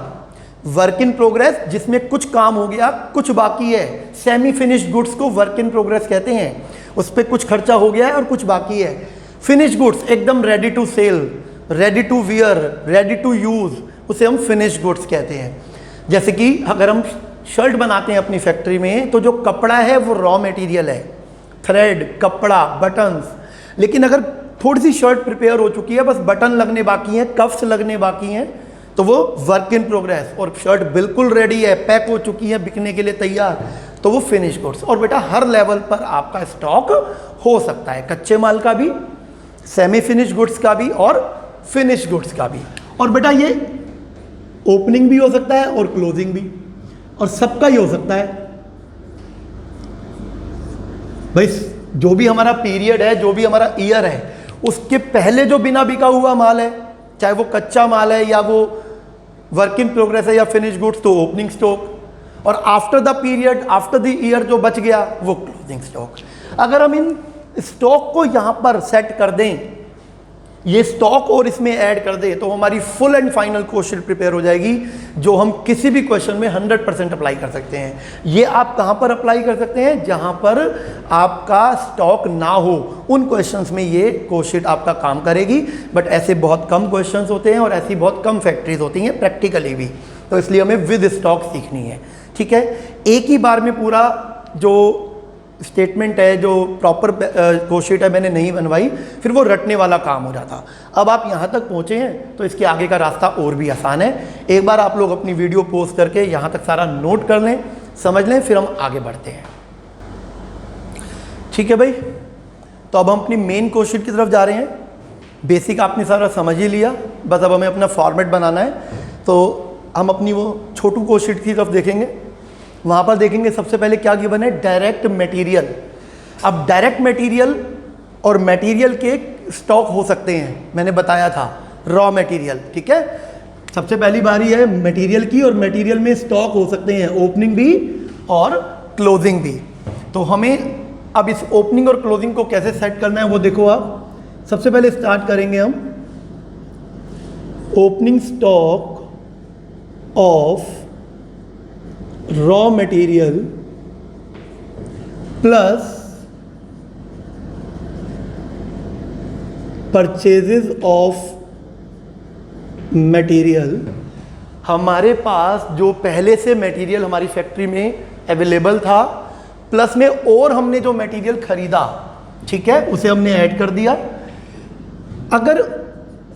वर्क इन प्रोग्रेस जिसमें कुछ काम हो गया कुछ बाकी है, सेमी फिनिश्ड गुड्स को वर्क इन प्रोग्रेस कहते हैं, उस पर कुछ खर्चा हो गया है और कुछ बाकी है। फिनिश्ड गुड्स एकदम ready to sell, ready to wear, ready to use, उसे हम फिनिश्ड गुड्स कहते हैं। जैसे कि अगर हम शर्ट बनाते हैं अपनी फैक्ट्री में तो जो कपड़ा है वो रॉ मटेरियल है, थ्रेड, कपड़ा, बटन्स। लेकिन अगर थोड़ी सी शर्ट प्रिपेयर हो चुकी है, बस बटन लगने बाकी हैं, कफ्स लगने बाकी हैं, तो वो वर्क इन प्रोग्रेस। और शर्ट बिल्कुल रेडी है, पैक हो चुकी है, बिकने के लिए तैयार, तो वो फिनिश गुड्स। और बेटा हर लेवल पर आपका स्टॉक हो सकता है, कच्चे माल का भी, सेमी फिनिश गुड्स का भी और फिनिश गुड्स का भी। और बेटा ये ओपनिंग भी हो सकता है और क्लोजिंग भी, और सबका ही हो सकता है। भाई जो भी हमारा पीरियड है, जो भी हमारा ईयर है, उसके पहले जो बिना बिका हुआ माल है, चाहे वो कच्चा माल है या वो वर्क इन प्रोग्रेस है या फिनिश गुड्स, तो ओपनिंग स्टॉक, और after the period, after the year जो बच गया वो क्लोजिंग स्टॉक। अगर हम इन स्टॉक को यहाँ पर सेट कर दें, ये स्टॉक और इसमें ऐड कर दें, तो हमारी full and final question prepare हो जाएगी, जो हम किसी भी क्वेश्चन में 100% अप्लाई कर सकते हैं। ये आप कहाँ पर अप्लाई कर सकते हैं? जहाँ पर आपका स्टॉक ना हो, उन क्वेश्चंस में ये क्वेश्चन आपका काम करेगी। बट ऐसे बहुत कम क्वेश्चंस होते हैं और ऐसी बहुत कम फैक्ट्रीज होती हैं प्रैक्टिकली भी, तो इसलिए हमें विद स्टॉक सीखनी है। ठीक है, एक ही बार में पूरा जो स्टेटमेंट है, जो प्रॉपर कोशीट है, मैंने नहीं बनवाई, फिर वो रटने वाला काम हो जाता। अब आप यहाँ तक पहुँचे हैं तो इसके आगे का रास्ता और भी आसान है। एक बार आप लोग अपनी वीडियो पोस्ट करके यहाँ तक सारा नोट कर लें, समझ लें, फिर हम आगे बढ़ते हैं। ठीक है भाई, तो अब हम अपनी मेन कोशीट की तरफ जा रहे हैं। बेसिक आपने सारा समझ ही लिया, बस अब हमें अपना फॉर्मेट बनाना है। तो हम अपनी वो छोटू कोशीट की तरफ देखेंगे। वहाँ पर देखेंगे सबसे पहले क्या गिवन है, डायरेक्ट मटेरियल। अब डायरेक्ट मटेरियल और मटेरियल के स्टॉक हो सकते हैं, मैंने बताया था, रॉ मटेरियल। ठीक है, सबसे पहली बारी है मटेरियल की, और मटेरियल में स्टॉक हो सकते हैं ओपनिंग भी और क्लोजिंग भी। तो हमें अब इस ओपनिंग और क्लोजिंग को कैसे सेट करना है वो देखो आप। सबसे पहले स्टार्ट करेंगे हम opening stock of raw material plus purchases of material. हमारे पास जो पहले से मटेरियल हमारी फैक्ट्री में अवेलेबल था, प्लस में और हमने जो मटेरियल खरीदा, ठीक है, उसे हमने ऐड कर दिया। अगर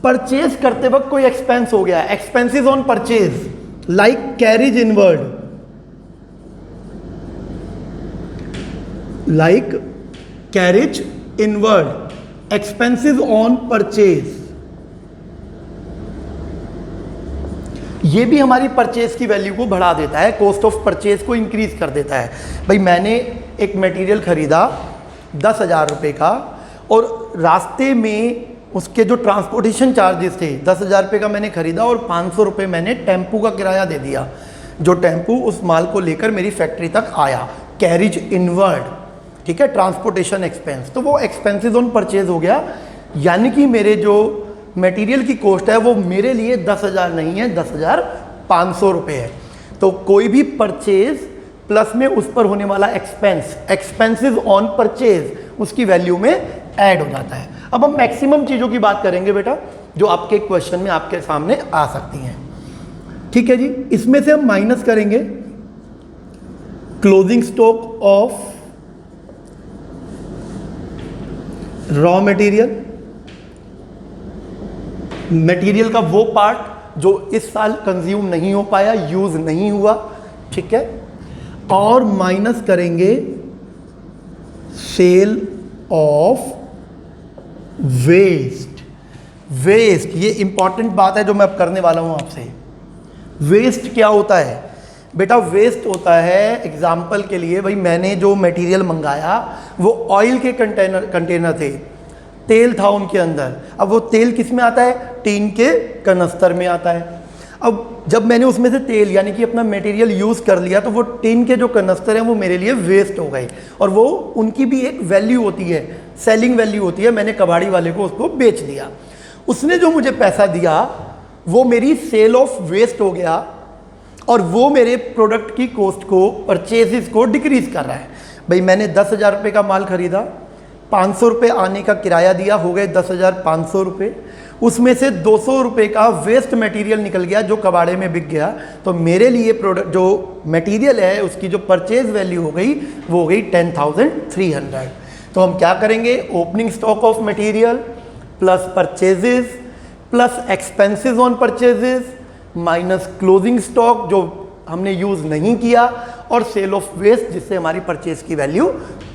परचेज करते वक्त कोई एक्सपेंस हो गया, expenses on purchase, like carriage inward, like carriage inward, expenses on purchase, ये भी हमारी परचेज की वैल्यू को बढ़ा देता है, कॉस्ट ऑफ परचेज को इंक्रीज कर देता है। भाई मैंने एक मटेरियल खरीदा 10,000 रुपये का, और रास्ते में उसके जो ट्रांसपोर्टेशन चार्जेस थे, 10,000 रुपये का मैंने खरीदा और 500 रुपये मैंने टेम्पू का किराया दे दिया, जो टेम्पू उस माल को लेकर मेरी फैक्ट्री तक आया, कैरिज इनवर्ड। ठीक है, ट्रांसपोर्टेशन एक्सपेंस, तो वो एक्सपेंसेस ऑन परचेज हो गया। यानी कि मेरे जो मटेरियल की कॉस्ट है वो मेरे लिए 10,000 नहीं है, 10,500 रुपये है। तो कोई भी परचेज प्लस में उस पर होने वाला एक्सपेंस, एक्सपेंसेस ऑन परचेज, उसकी वैल्यू में ऐड हो जाता है। अब हम मैक्सिमम चीज़ों की बात करेंगे बेटा, जो आपके क्वेश्चन में आपके सामने आ सकती हैं। ठीक है जी, इसमें से हम माइनस करेंगे closing stock of raw material का वो पार्ट जो इस साल कंज्यूम नहीं हो पाया, यूज नहीं हुआ, ठीक है, और माइनस करेंगे सेल ऑफ वेस्ट। वेस्ट, ये इंपॉर्टेंट बात है जो मैं अब करने वाला हूं आपसे। वेस्ट क्या होता है बेटा? वेस्ट होता है, एग्जाम्पल के लिए भाई मैंने जो मटेरियल मंगाया वो ऑयल के कंटेनर थे, तेल था उनके अंदर। अब वो तेल किस में आता है? टीन के कनस्तर में आता है। अब जब मैंने उसमें से तेल यानी कि अपना मटेरियल यूज़ कर लिया तो वो टीन के जो कनस्तर हैं वो मेरे लिए वेस्ट हो गए, और वो उनकी भी एक वैल्यू होती है, सेलिंग वैल्यू होती है। मैंने कबाड़ी वाले को उसको बेच दिया, उसने जो मुझे पैसा दिया वो मेरी सेल ऑफ वेस्ट हो गया, और वो मेरे प्रोडक्ट की कॉस्ट को, परचेजेस को डिक्रीज कर रहा है। भाई मैंने 10,000 रुपये का माल खरीदा, 500 रुपये आने का किराया दिया, हो गए 10,500 रुपये। उसमें से 200 रुपये का वेस्ट मटेरियल निकल गया जो कबाड़े में बिक गया, तो मेरे लिए प्रोडक्ट जो मटेरियल है उसकी जो परचेज वैल्यू हो गई वो हो गई 10,300। तो हम क्या करेंगे? Opening stock of material plus purchases plus expenses on purchases minus closing stock जो हमने यूज़ नहीं किया, और सेल ऑफ वेस्ट जिससे हमारी परचेज की वैल्यू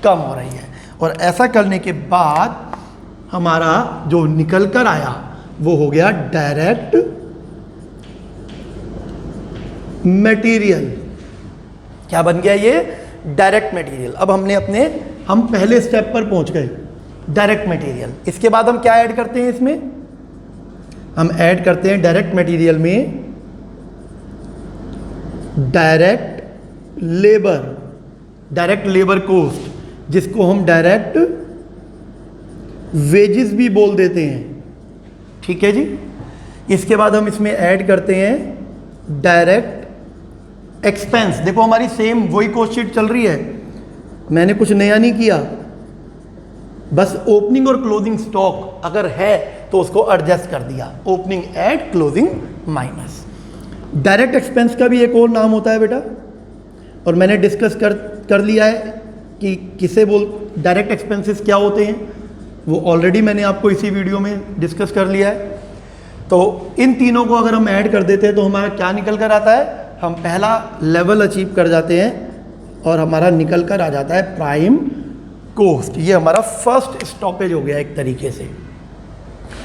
कम हो रही है। और ऐसा करने के बाद हमारा जो निकल कर आया वो हो गया डायरेक्ट मटेरियल। क्या बन गया ये? Direct material. अब हम पहले स्टेप पर पहुंच गए, डायरेक्ट मटेरियल। इसके बाद हम क्या ऐड करते हैं इसमें? हम ऐड करते हैं डायरेक्ट मटेरियल में डायरेक्ट लेबर कॉस्ट, जिसको हम डायरेक्ट वेजेस भी बोल देते हैं, ठीक है जी। इसके बाद हम इसमें ऐड करते हैं डायरेक्ट एक्सपेंस। देखो हमारी सेम वही कॉस्ट शीट चल रही है, मैंने कुछ नया नहीं किया, बस ओपनिंग और क्लोजिंग स्टॉक अगर है तो उसको एडजस्ट कर दिया, opening add, closing minus. Direct expense का भी एक और नाम होता है बेटा, और मैंने डिस्कस कर लिया है कि किसे डायरेक्ट एक्सपेंसेस क्या होते हैं, वो ऑलरेडी मैंने आपको इसी वीडियो में डिस्कस कर लिया है। तो इन तीनों को अगर हम ऐड कर देते हैं तो हमारा क्या निकल कर आता है? हम पहला लेवल अचीव कर जाते हैं और हमारा निकल कर आ जाता है प्राइम कॉस्ट। ये हमारा फर्स्ट स्टॉपेज हो गया, एक तरीके से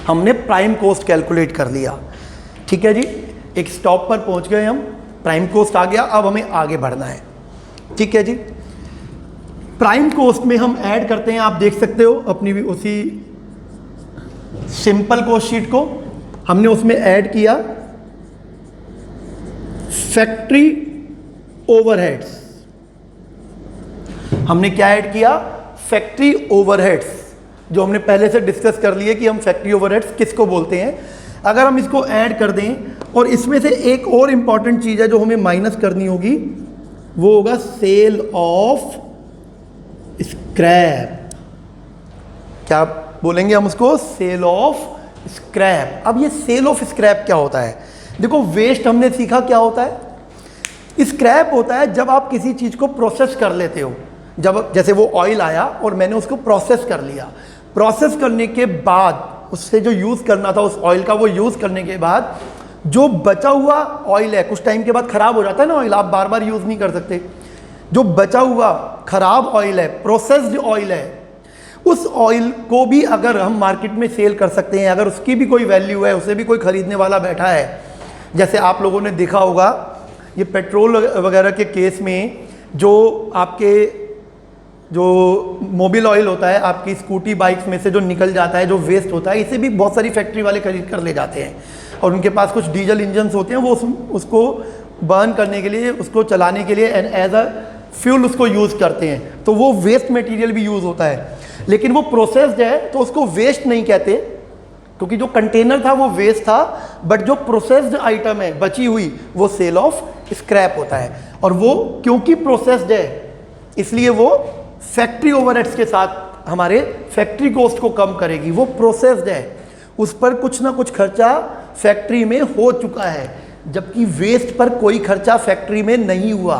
हमने प्राइम कॉस्ट कैलकुलेट कर लिया, ठीक है जी। एक स्टॉप पर पहुंच गए हम, प्राइम कॉस्ट आ गया, अब हमें आगे बढ़ना है, ठीक है जी। प्राइम कॉस्ट में हम ऐड करते हैं, आप देख सकते हो अपनी भी उसी सिंपल कॉस्ट शीट को हमने उसमें ऐड किया फैक्ट्री ओवरहेड्स। हमने क्या ऐड किया? फैक्ट्री ओवरहेड्स, जो हमने पहले से डिस्कस कर लिए कि हम फैक्ट्री ओवरहेड्स किसको बोलते हैं। अगर हम इसको ऐड कर दें, और इसमें से एक और इंपॉर्टेंट चीज़ है जो हमें माइनस करनी होगी, वो होगा सेल ऑफ स्क्रैप। क्या बोलेंगे हम उसको? Sale of scrap. अब ये सेल ऑफ स्क्रैप क्या होता है? देखो वेस्ट हमने सीखा क्या होता है। स्क्रैप होता है जब आप किसी चीज़ को प्रोसेस कर लेते हो, जब जैसे वो ऑयल आया और मैंने उसको प्रोसेस कर लिया, प्रोसेस करने के बाद उससे जो यूज़ करना था उस ऑयल का, वो यूज़ करने के बाद जो बचा हुआ ऑयल है, कुछ टाइम के बाद ख़राब हो जाता है ना ऑयल, आप बार बार यूज़ नहीं कर सकते। जो बचा हुआ ख़राब ऑयल है, प्रोसेस्ड ऑयल है, उस ऑयल को भी अगर हम मार्केट में सेल कर सकते हैं, अगर उसकी भी कोई वैल्यू है, उसे भी कोई ख़रीदने वाला बैठा है। जैसे आप लोगों ने देखा होगा ये पेट्रोल वगैरह के केस में जो आपके जो मोबिल ऑयल होता है, आपकी स्कूटी बाइक्स में से जो निकल जाता है, जो वेस्ट होता है, इसे भी बहुत सारी फैक्ट्री वाले खरीद कर ले जाते हैं, और उनके पास कुछ डीजल इंजन्स होते हैं, वो उसको बर्न करने के लिए, उसको चलाने के लिए एंड एज अ फ्यूल उसको यूज़ करते हैं, तो वो वेस्ट मटेरियल भी यूज़ होता है। लेकिन वो प्रोसेस्ड है तो उसको वेस्ट नहीं कहते, क्योंकि जो कंटेनर था वो वेस्ट था, बट जो प्रोसेस्ड आइटम है बची हुई वो सेल ऑफ स्क्रैप होता है। और वो क्योंकि प्रोसेस्ड है इसलिए वो फैक्ट्री ओवरहेड्स के साथ हमारे फैक्ट्री कॉस्ट को कम करेगी। वो प्रोसेस्ड है, उस पर कुछ ना कुछ खर्चा फैक्ट्री में हो चुका है, जबकि वेस्ट पर कोई खर्चा फैक्ट्री में नहीं हुआ,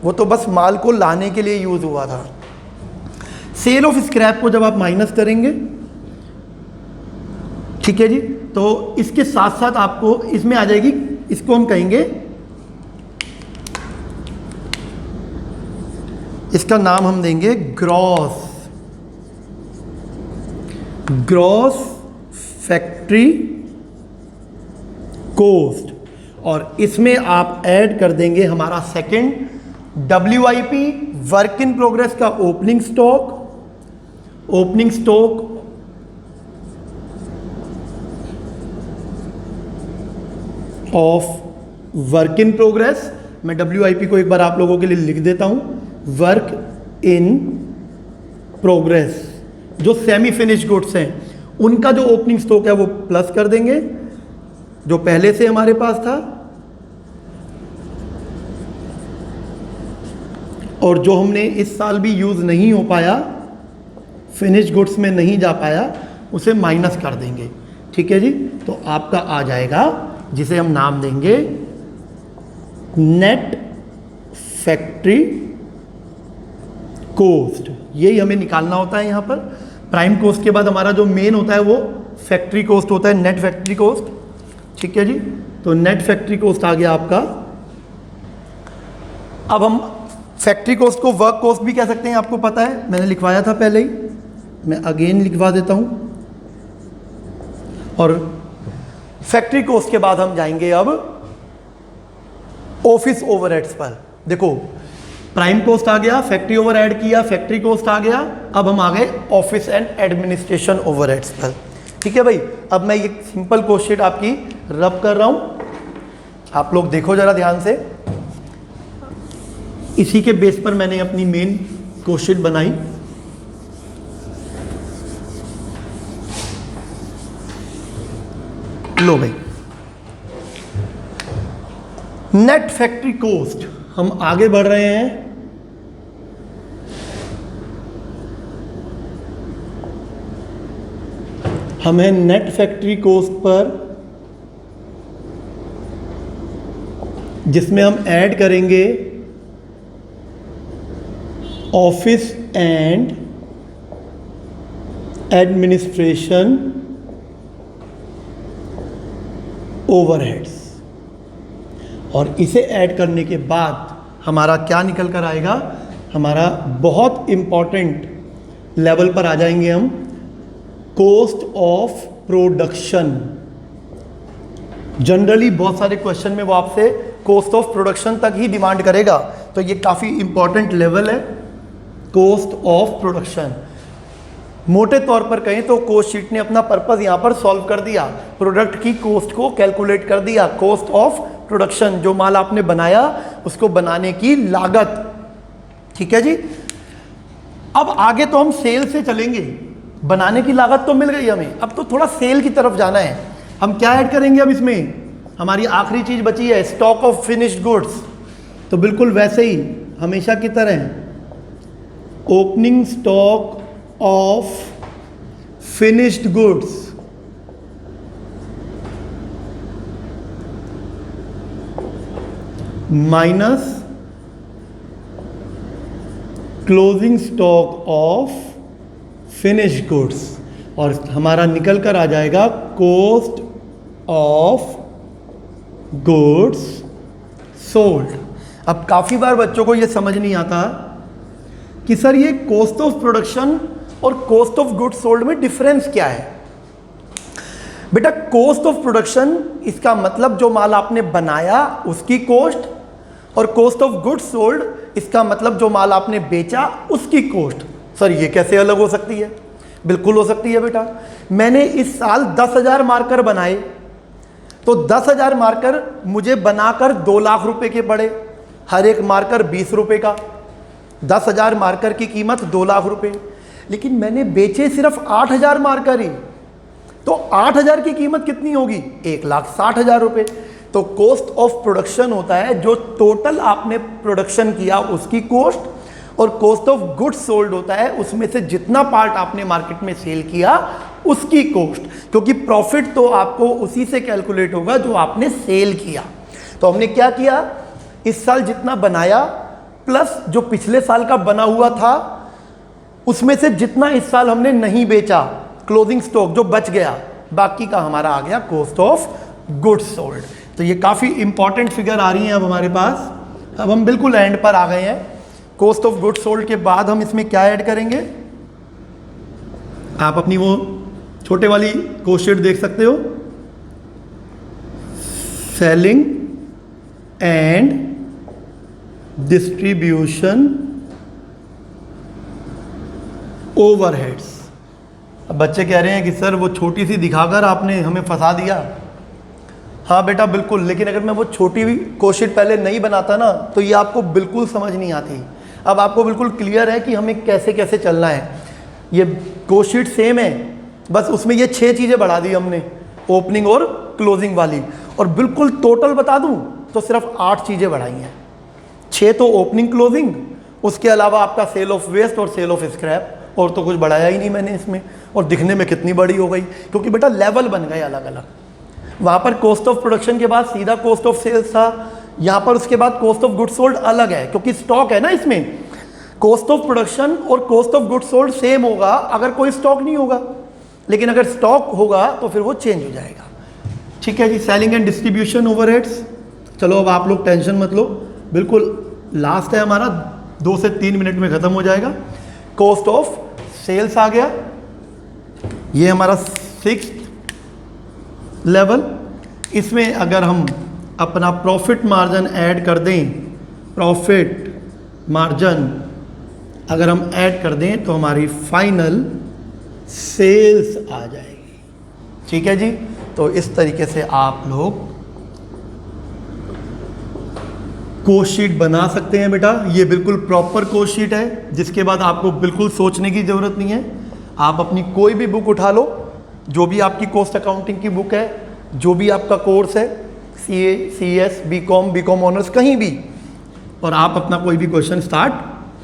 वो तो बस माल को लाने के लिए यूज़ हुआ था। सेल ऑफ स्क्रैप को जब आप माइनस करेंगे ठीक है जी। तो इसके साथ साथ आपको इसमें आ जाएगी, इसको हम कहेंगे, इसका नाम हम देंगे ग्रॉस फैक्ट्री कोस्ट, और इसमें आप ऐड कर देंगे हमारा second WIP, work in progress का opening stock of work in progress. मैं WIP को एक बार आप लोगों के लिए लिख देता हूं, वर्क इन प्रोग्रेस, जो सेमी फिनिश गुड्स हैं उनका जो ओपनिंग स्टॉक है वो प्लस कर देंगे, जो पहले से हमारे पास था, और जो हमने इस साल भी यूज नहीं हो पाया, फिनिश गुड्स में नहीं जा पाया, उसे माइनस कर देंगे। ठीक है जी। तो आपका आ जाएगा, जिसे हम नाम देंगे नेट फैक्ट्री कोस्ट। यही हमें निकालना होता है। यहां पर प्राइम कोस्ट के बाद हमारा जो मेन होता है वो फैक्ट्री कोस्ट होता है, नेट फैक्ट्री कोस्ट। ठीक है जी। तो नेट फैक्ट्री कोस्ट आ गया आपका। अब हम फैक्ट्री कोस्ट को वर्क कोस्ट भी कह सकते हैं, आपको पता है, मैंने लिखवाया था पहले ही, मैं अगेन लिखवा देता हूं। और फैक्ट्री कोस्ट के बाद हम जाएंगे अब ऑफिस ओवरहेड्स पर। देखो, प्राइम कोस्ट आ गया, फैक्ट्री ओवरहेड किया, फैक्ट्री कोस्ट आ गया, अब हम आ गए ऑफिस एंड एडमिनिस्ट्रेशन ओवरहेड्स पर। ठीक है भाई। अब मैं ये सिंपल क्वेश्चन आपकी रब कर रहा हूं, आप लोग देखो जरा ध्यान से। इसी के बेस पर मैंने अपनी मेन क्वेश्चन बनाई। लो भाई, नेट फैक्ट्री कोस्ट, हम आगे बढ़ रहे हैं। हमें नेट फैक्ट्री कोस्ट पर, जिसमें हम ऐड करेंगे ऑफिस एंड एडमिनिस्ट्रेशन ओवरहेड्स, और इसे ऐड करने के बाद हमारा क्या निकल कर आएगा, हमारा बहुत इंपॉर्टेंट लेवल पर आ जाएंगे हम, कॉस्ट ऑफ प्रोडक्शन। जनरली बहुत सारे क्वेश्चन में वो आपसे कॉस्ट ऑफ प्रोडक्शन तक ही डिमांड करेगा, तो ये काफ़ी इंपॉर्टेंट लेवल है, कॉस्ट ऑफ प्रोडक्शन। मोटे तौर पर कहें तो कॉस्ट शीट ने अपना पर्पस यहाँ पर सॉल्व कर दिया, प्रोडक्ट की कॉस्ट को कैलकुलेट कर दिया, कॉस्ट ऑफ प्रोडक्शन, जो माल आपने बनाया उसको बनाने की लागत। ठीक है जी। अब आगे तो हम सेल से चलेंगे, बनाने की लागत तो मिल गई हमें, अब तो थोड़ा सेल की तरफ जाना है। हम क्या ऐड करेंगे अब इसमें, हमारी आखिरी चीज बची है स्टॉक ऑफ फिनिश्ड गुड्स। तो बिल्कुल वैसे ही हमेशा की तरह opening stock of finished goods minus closing stock of finished goods, और हमारा निकल कर आ जाएगा कॉस्ट ऑफ गुड्स सोल्ड। अब काफ़ी बार बच्चों को ये समझ नहीं आता कि सर ये कॉस्ट ऑफ प्रोडक्शन और कॉस्ट ऑफ गुड्स सोल्ड में डिफरेंस क्या है। बेटा, कॉस्ट ऑफ प्रोडक्शन इसका मतलब जो माल आपने बनाया उसकी कॉस्ट, और कॉस्ट ऑफ गुड्स सोल्ड इसका मतलब जो माल आपने बेचा उसकी कॉस्ट। सर ये कैसे अलग हो सकती है? बिल्कुल हो सकती है बेटा। मैंने इस साल 10,000 मार्कर बनाए, तो 10,000 मार्कर मुझे बनाकर 2 लाख रुपए के पड़े, हर एक मार्कर 20 रुपए का, 10,000 मार्कर की कीमत 2 लाख रुपए। लेकिन मैंने बेचे सिर्फ 8,000 मार्कर ही, तो 8,000 की कीमत कितनी होगी? 1,60,000 रुपए। तो कॉस्ट ऑफ प्रोडक्शन होता है जो टोटल आपने प्रोडक्शन किया उसकी कॉस्ट, और कॉस्ट ऑफ गुड्स सोल्ड होता है उसमें से जितना पार्ट आपने मार्केट में सेल किया उसकी कॉस्ट, क्योंकि प्रॉफिट तो आपको उसी से कैलकुलेट होगा जो आपने सेल किया। तो हमने क्या किया, इस साल जितना बनाया प्लस जो पिछले साल का बना हुआ था उसमें से जितना इस साल हमने नहीं बेचा, क्लोजिंग स्टॉक जो बच गया, बाकी का हमारा आ गया कॉस्ट ऑफ गुड्स सोल्ड। तो ये काफ़ी इंपॉर्टेंट फिगर आ रही है अब हमारे पास। अब हम बिल्कुल एंड पर आ गए हैं। कॉस्ट ऑफ गुड्स सोल्ड के बाद हम इसमें क्या ऐड करेंगे, आप अपनी वो छोटे वाली कॉस्ट शीट देख सकते हो, सेलिंग एंड डिस्ट्रीब्यूशन ओवरहेड्स। अब बच्चे कह रहे हैं कि सर वो छोटी सी दिखाकर आपने हमें फंसा दिया। हाँ बेटा बिल्कुल, लेकिन अगर मैं वो छोटी भी कॉस्ट शीट पहले नहीं बनाता ना तो ये आपको बिल्कुल समझ नहीं आती। अब आपको बिल्कुल क्लियर है कि हमें कैसे कैसे चलना है। ये कॉस्ट शीट सेम है, बस उसमें ये 6 चीज़ें बढ़ा दी हमने, ओपनिंग और क्लोजिंग वाली। और बिल्कुल टोटल बता दूं तो सिर्फ 8 चीज़ें बढ़ाई हैं। 6 तो ओपनिंग क्लोजिंग, उसके अलावा आपका सेल ऑफ वेस्ट और सेल ऑफ स्क्रैप, और तो कुछ बढ़ाया ही नहीं मैंने इसमें। और दिखने में कितनी बड़ी हो गई, क्योंकि बेटा लेवल बन गए अलग अलग। वहाँ पर कॉस्ट ऑफ प्रोडक्शन के बाद सीधा कॉस्ट ऑफ सेल्स था, यहाँ पर उसके बाद कॉस्ट ऑफ गुड्स सोल्ड अलग है, क्योंकि स्टॉक है ना इसमें। कॉस्ट ऑफ प्रोडक्शन और cost of goods sold same होगा अगर कोई स्टॉक नहीं होगा, लेकिन अगर स्टॉक होगा तो फिर वो चेंज हो जाएगा। ठीक है जी। सेलिंग एंड डिस्ट्रीब्यूशन ओवरहेड्स, चलो अब आप लोग टेंशन मत लो, बिल्कुल लास्ट है हमारा, 2 से 3 मिनट में ख़त्म हो जाएगा। कॉस्ट ऑफ सेल्स आ गया, ये हमारा 6th लेवल। इसमें अगर हम अपना प्रॉफिट मार्जिन ऐड कर दें, प्रॉफिट मार्जिन अगर हम ऐड कर दें तो हमारी फाइनल सेल्स आ जाएगी। ठीक है जी। तो इस तरीके से आप लोग कोस्ट शीट बना सकते हैं बेटा। ये बिल्कुल प्रॉपर कोस्ट शीट है, जिसके बाद आपको बिल्कुल सोचने की ज़रूरत नहीं है। आप अपनी कोई भी बुक उठा लो, जो भी आपकी कॉस्ट अकाउंटिंग की बुक है, जो भी आपका कोर्स है, CA, CS, BCom ऑनर्स, कहीं भी, और आप अपना कोई भी क्वेश्चन स्टार्ट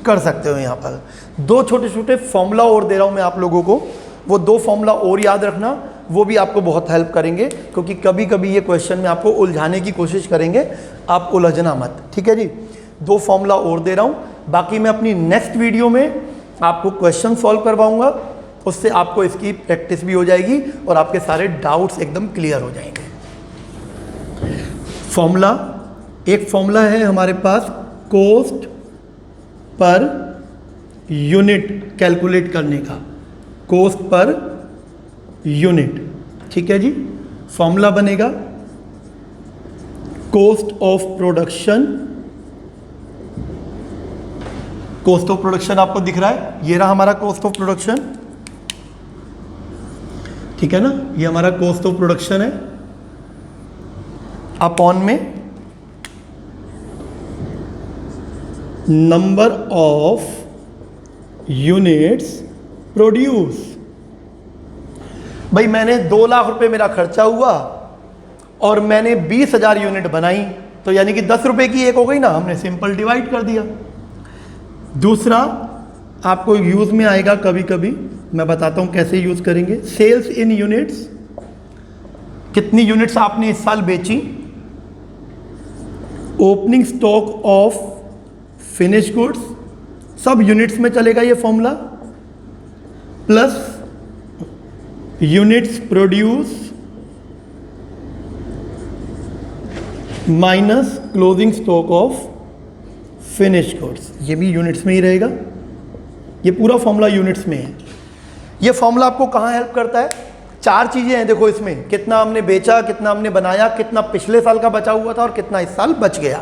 कर सकते हो। यहाँ पर 2 छोटे छोटे फॉर्मूला और दे रहा हूँ मैं आप लोगों को, वो 2 फॉर्मूला और याद रखना, वो भी आपको बहुत हेल्प करेंगे, क्योंकि कभी कभी ये क्वेश्चन में आपको उलझाने की कोशिश करेंगे, आप उलझना मत। ठीक है जी। 2 फॉर्मूला और दे रहा हूँ, बाकी मैं अपनी नेक्स्ट वीडियो में आपको क्वेश्चन सॉल्व करवाऊँगा, उससे आपको इसकी प्रैक्टिस भी हो जाएगी और आपके सारे डाउट्स एकदम क्लियर हो जाएंगे। फॉर्मूला, एक फॉर्मूला है हमारे पास कॉस्ट पर यूनिट कैलकुलेट करने का, कॉस्ट पर यूनिट। ठीक है जी। फॉर्मूला बनेगा cost of production, cost of production आपको दिख रहा है, ये रहा हमारा कॉस्ट ऑफ प्रोडक्शन। ठीक है ना, ये हमारा कॉस्ट ऑफ प्रोडक्शन है, अपॉन में नंबर ऑफ यूनिट्स प्रोड्यूस। भाई मैंने 2 लाख रुपए मेरा खर्चा हुआ और मैंने 20,000 यूनिट बनाई, तो यानी कि 10 रुपए की एक हो गई ना, हमने सिंपल डिवाइड कर दिया। दूसरा आपको यूज में आएगा कभी कभी, मैं बताता हूं कैसे यूज करेंगे। सेल्स इन यूनिट्स, कितनी यूनिट्स आपने इस साल बेची। Opening stock of finish goods, सब यूनिट्स में चलेगा ये formula, plus units produce minus closing stock of finish goods, ये भी यूनिट्स में ही रहेगा। ये पूरा फॉर्मूला यूनिट्स में है। ये फॉर्मूला आपको कहाँ हेल्प करता है, 4 चीज़ें हैं देखो इसमें, कितना हमने बेचा, कितना हमने बनाया, कितना पिछले साल का बचा हुआ था और कितना इस साल बच गया।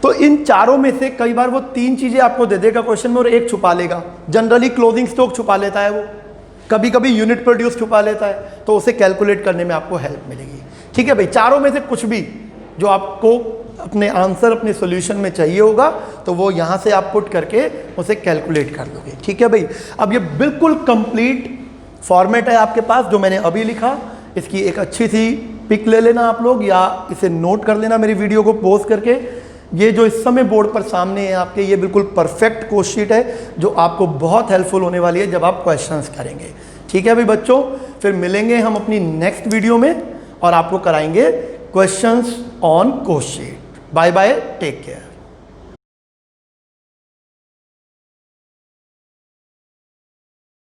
तो इन चारों में से कई बार वो 3 चीज़ें आपको दे देगा क्वेश्चन में और एक छुपा लेगा। जनरली क्लोजिंग स्टॉक छुपा लेता है वो, कभी कभी यूनिट प्रोड्यूस छुपा लेता है, तो उसे कैलकुलेट करने में आपको हेल्प मिलेगी। ठीक है भाई, चारों में से कुछ भी जो आपको अपने आंसर, अपने सॉल्यूशन में चाहिए होगा, तो वो यहाँ से आप पुट करके उसे कैलकुलेट कर दोगे। ठीक है भाई। अब ये बिल्कुल कंप्लीट फॉर्मेट है आपके पास जो मैंने अभी लिखा, इसकी एक अच्छी सी पिक ले लेना आप लोग, या इसे नोट कर लेना मेरी वीडियो को पॉज करके। ये जो इस समय बोर्ड पर सामने है आपके, ये बिल्कुल परफेक्ट कोस्ट शीट है जो आपको बहुत हेल्पफुल होने वाली है जब आप क्वेश्चंस करेंगे। ठीक है भाई बच्चों, फिर मिलेंगे हम अपनी नेक्स्ट वीडियो में और आपको कराएंगे questions on cost sheet. Bye bye, take care.